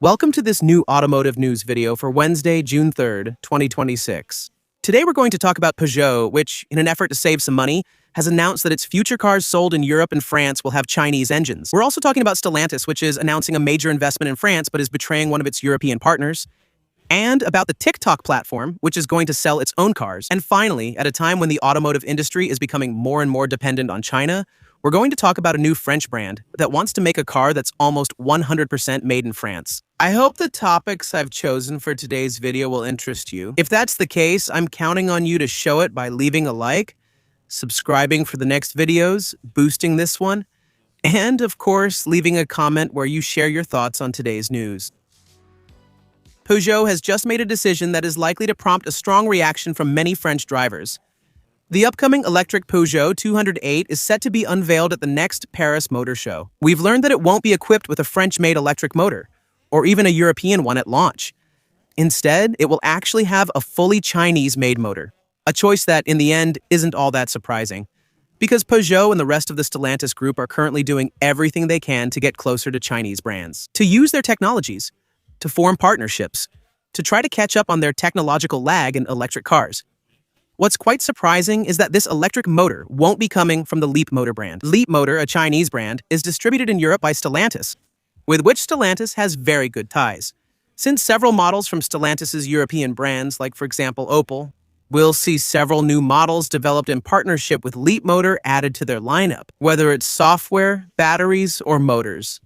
Welcome to this new automotive news video for Wednesday, June 3rd, 2026. Today we're going to talk about Peugeot, which, in an effort to save some money, has announced that its future cars sold in Europe and France will have Chinese engines. We're also talking about Stellantis, which is announcing a major investment in France but is betraying one of its European partners. And about the TikTok platform, which is going to sell its own cars. And finally, at a time when the automotive industry is becoming more and more dependent on China, we're going to talk about a new French brand that wants to make a car that's almost 100% made in France. I hope the topics I've chosen for today's video will interest you. If that's the case, I'm counting on you to show it by leaving a like, subscribing for the next videos, boosting this one, and, of course, leaving a comment where you share your thoughts on today's news. Peugeot has just made a decision that is likely to prompt a strong reaction from many French drivers. The upcoming electric Peugeot 208 is set to be unveiled at the next Paris Motor Show. We've learned that it won't be equipped with a French-made electric motor, or even a European one at launch. Instead, it will actually have a fully Chinese-made motor, a choice that, in the end, isn't all that surprising, because Peugeot and the rest of the Stellantis group are currently doing everything they can to get closer to Chinese brands, to use their technologies, to form partnerships, to try to catch up on their technological lag in electric cars. What's quite surprising is that this electric motor won't be coming from the Leapmotor brand. Leapmotor, a Chinese brand, is distributed in Europe by Stellantis, with which Stellantis has very good ties. Since several models from Stellantis' European brands, like for example Opel, will see several new models developed in partnership with Leapmotor added to their lineup, whether it's software, batteries, or motors.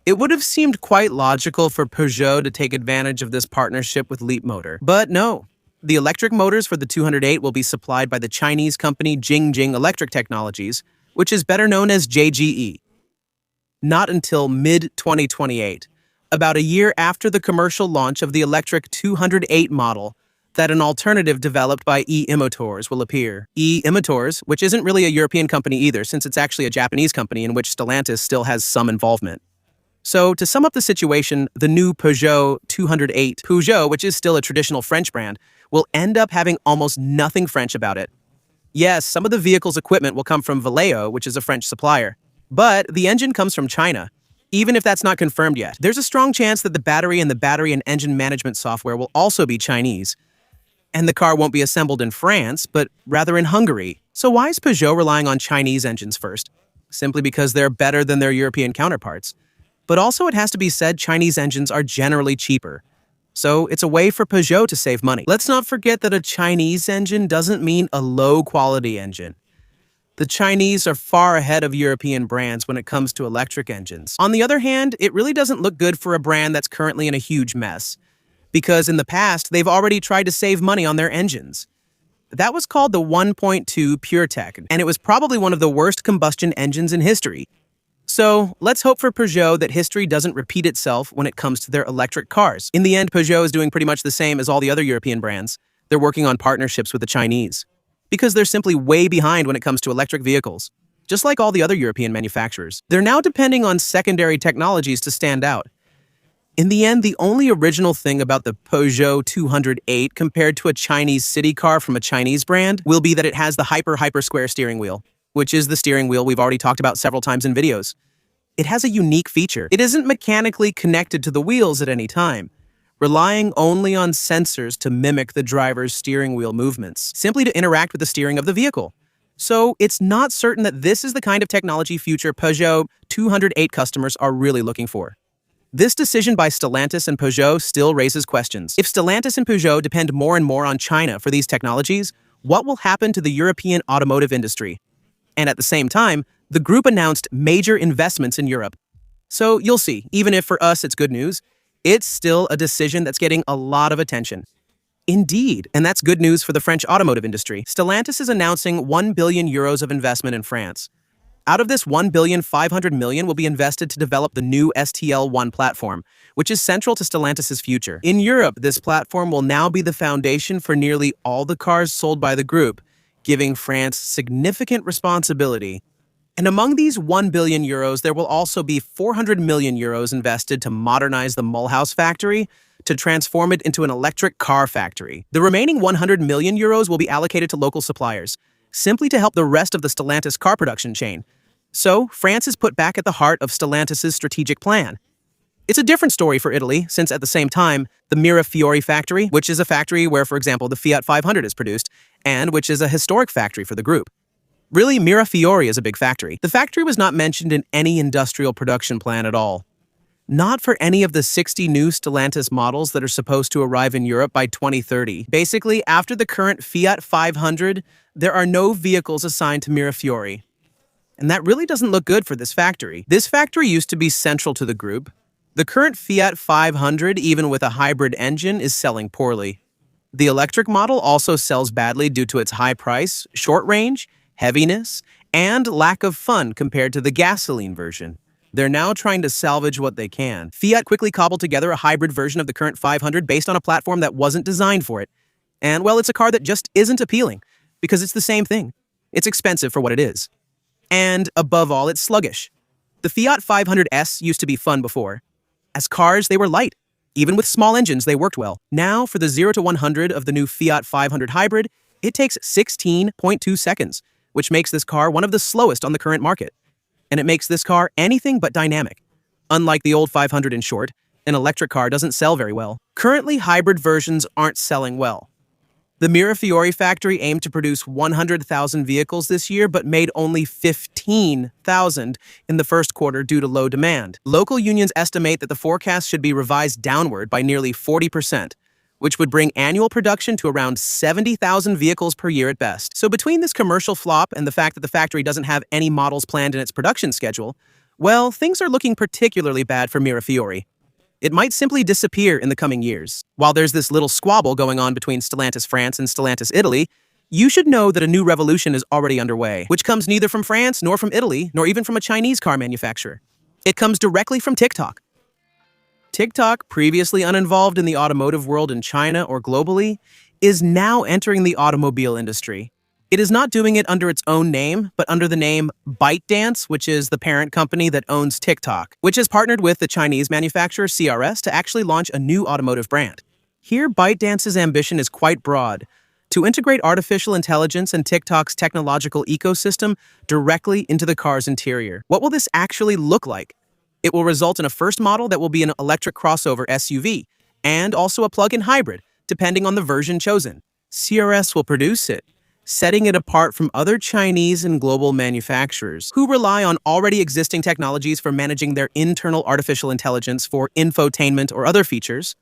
It would have seemed quite logical for Peugeot to take advantage of this partnership with Leapmotor, but no. The electric motors for the 208 will be supplied by the Chinese company Jingjing Electric Technologies, which is better known as JGE. Not until mid-2028, about a year after the commercial launch of the electric 208 model, that an alternative developed by E-Motors will appear. E-Motors, which isn't really a European company either, since it's actually a Japanese company in which Stellantis still has some involvement. So, to sum up the situation, the new Peugeot 208, Peugeot, which is still a traditional French brand, will end up having almost nothing French about it. Yes, some of the vehicle's equipment will come from Valeo, which is a French supplier, but the engine comes from China. Even if that's not confirmed yet, there's a strong chance that the battery and engine management software will also be Chinese. And the car won't be assembled in France, but rather in Hungary. So why is Peugeot relying on Chinese engines first? Simply because they're better than their European counterparts. But also it has to be said Chinese engines are generally cheaper. So it's a way for Peugeot to save money. Let's not forget that a Chinese engine doesn't mean a low-quality engine. The Chinese are far ahead of European brands when it comes to electric engines. On the other hand, it really doesn't look good for a brand that's currently in a huge mess, because in the past, they've already tried to save money on their engines. That was called the 1.2 PureTech, and it was probably one of the worst combustion engines in history. So, let's hope for Peugeot that history doesn't repeat itself when it comes to their electric cars. In the end, Peugeot is doing pretty much the same as all the other European brands. They're working on partnerships with the Chinese, because they're simply way behind when it comes to electric vehicles, just like all the other European manufacturers. They're now depending on secondary technologies to stand out. In the end, the only original thing about the Peugeot 208 compared to a Chinese city car from a Chinese brand will be that it has the hyper square steering wheel, which is the steering wheel we've already talked about several times in videos. It has a unique feature. It isn't mechanically connected to the wheels at any time, relying only on sensors to mimic the driver's steering wheel movements, simply to interact with the steering of the vehicle. So it's not certain that this is the kind of technology future Peugeot 208 customers are really looking for. This decision by Stellantis and Peugeot still raises questions. If Stellantis and Peugeot depend more and more on China for these technologies, what will happen to the European automotive industry? And at the same time, the group announced major investments in Europe. So you'll see, even if for us it's good news, it's still a decision that's getting a lot of attention. Indeed, and that's good news for the French automotive industry. Stellantis is announcing 1 billion euros of investment in France. Out of this, 1,500 million will be invested to develop the new STL1 platform, which is central to Stellantis' future. In Europe, this platform will now be the foundation for nearly all the cars sold by the group, giving France significant responsibility. And among these 1 billion euros, there will also be 400 million euros invested to modernize the Mulhouse factory, to transform it into an electric car factory. The remaining 100 million euros will be allocated to local suppliers, simply to help the rest of the Stellantis car production chain. So, France is put back at the heart of Stellantis' strategic plan. It's a different story for Italy, since at the same time, the Mirafiori factory, which is a factory where, for example, the Fiat 500 is produced, and which is a historic factory for the group. Really, Mirafiori is a big factory. The factory was not mentioned in any industrial production plan at all. Not for any of the 60 new Stellantis models that are supposed to arrive in Europe by 2030. Basically, after the current Fiat 500, there are no vehicles assigned to Mirafiori. And that really doesn't look good for this factory. This factory used to be central to the group. The current Fiat 500, even with a hybrid engine, is selling poorly. The electric model also sells badly due to its high price, short range, heaviness, and lack of fun compared to the gasoline version. They're now trying to salvage what they can. Fiat quickly cobbled together a hybrid version of the current 500 based on a platform that wasn't designed for it. And, well, it's a car that just isn't appealing, because it's the same thing. It's expensive for what it is. And, above all, it's sluggish. The Fiat 500S used to be fun before. As cars, they were light. Even with small engines, they worked well. Now, for the 0 to 100 of the new Fiat 500 hybrid, it takes 16.2 seconds, which makes this car one of the slowest on the current market. And it makes this car anything but dynamic. Unlike the old 500 in short, an electric car doesn't sell very well. Currently, hybrid versions aren't selling well. The Mirafiori factory aimed to produce 100,000 vehicles this year, but made only 15,000 in the first quarter due to low demand. Local unions estimate that the forecast should be revised downward by nearly 40%, which would bring annual production to around 70,000 vehicles per year at best. So between this commercial flop and the fact that the factory doesn't have any models planned in its production schedule, well, things are looking particularly bad for Mirafiori. It might simply disappear in the coming years. While there's this little squabble going on between Stellantis France and Stellantis Italy, you should know that a new revolution is already underway, which comes neither from France, nor from Italy, nor even from a Chinese car manufacturer. It comes directly from TikTok. TikTok, previously uninvolved in the automotive world in China or globally, is now entering the automobile industry. It is not doing it under its own name, but under the name ByteDance, which is the parent company that owns TikTok, which has partnered with the Chinese manufacturer CRS to actually launch a new automotive brand. Here, ByteDance's ambition is quite broad: to integrate artificial intelligence and TikTok's technological ecosystem directly into the car's interior. What will this actually look like? It will result in a first model that will be an electric crossover SUV, and also a plug-in hybrid, depending on the version chosen. CRS will produce it, setting it apart from other Chinese and global manufacturers who rely on already existing technologies for managing their internal artificial intelligence for infotainment or other features.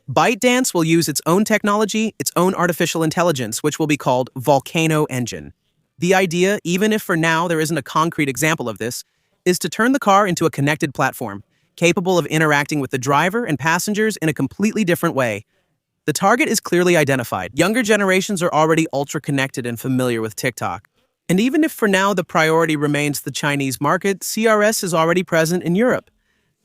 ByteDance will use its own technology, its own artificial intelligence, which will be called Volcano Engine. The idea, even if for now there isn't a concrete example of this, is to turn the car into a connected platform, capable of interacting with the driver and passengers in a completely different way. The target is clearly identified. Younger generations are already ultra-connected and familiar with TikTok. And even if for now the priority remains the Chinese market, CRS is already present in Europe.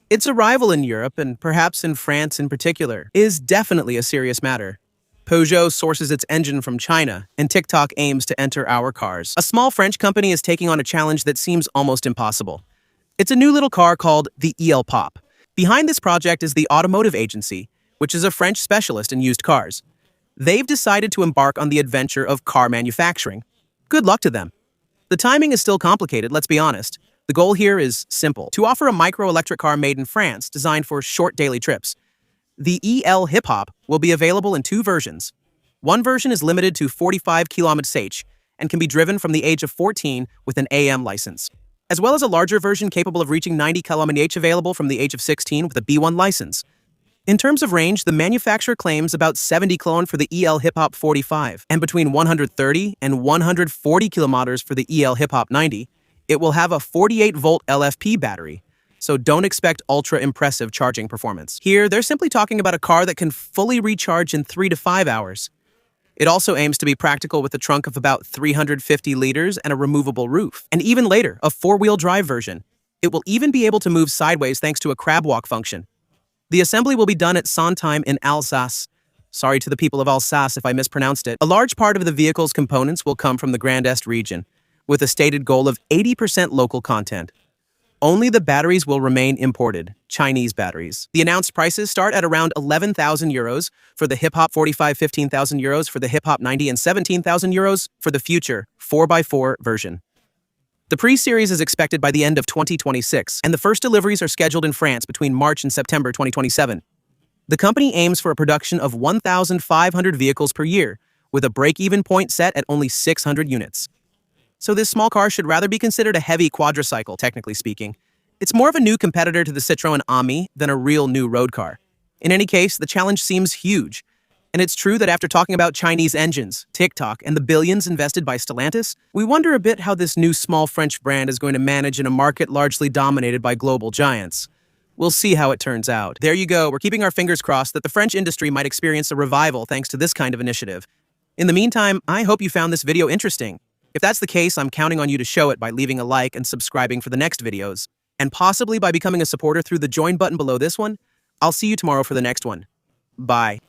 Its arrival in Europe, and perhaps in France in particular, is definitely a serious matter. Peugeot sources its engine from China, and TikTok aims to enter our cars. A small French company is taking on a challenge that seems almost impossible. It's a new little car called the EL-Pop. Behind this project is the Automotive Agency, which is a French specialist in used cars. They've decided to embark on the adventure of car manufacturing. Good luck to them. The timing is still complicated, let's be honest. The goal here is simple: to offer a micro-electric car made in France designed for short daily trips. The EL Hip-Hop will be available in two versions. One version is limited to 45 km/h and can be driven from the age of 14 with an AM license, as well as a larger version capable of reaching 90 km/h available from the age of 16 with a B1 license. In terms of range, the manufacturer claims about 70 km for the EL Hip-Hop 45, and between 130 and 140 km for the EL Hip-Hop 90. It will have a 48-volt LFP battery, so don't expect ultra-impressive charging performance. Here, they're simply talking about a car that can fully recharge in 3 to 5 hours. It also aims to be practical with a trunk of about 350 liters and a removable roof. And even later, a 4-wheel drive version. It will even be able to move sideways thanks to a crab walk function. The assembly will be done at Sontheim in Alsace. Sorry to the people of Alsace if I mispronounced it. A large part of the vehicle's components will come from the Grand Est region, with a stated goal of 80% local content. Only the batteries will remain imported, Chinese batteries. The announced prices start at around 11,000 euros for the Hip-Hop 45, 15,000 euros for the Hip-Hop 90, and 17,000 euros for the future 4x4 version. The pre-series is expected by the end of 2026, and the first deliveries are scheduled in France between March and September 2027. The company aims for a production of 1,500 vehicles per year, with a break-even point set at only 600 units. So this small car should rather be considered a heavy quadricycle, technically speaking. It's more of a new competitor to the Citroën Ami than a real new road car. In any case, the challenge seems huge. And it's true that after talking about Chinese engines, TikTok, and the billions invested by Stellantis, we wonder a bit how this new small French brand is going to manage in a market largely dominated by global giants. We'll see how it turns out. There you go, we're keeping our fingers crossed that the French industry might experience a revival thanks to this kind of initiative. In the meantime, I hope you found this video interesting. If that's the case, I'm counting on you to show it by leaving a like and subscribing for the next videos, and possibly by becoming a supporter through the join button below this one. I'll see you tomorrow for the next one. Bye.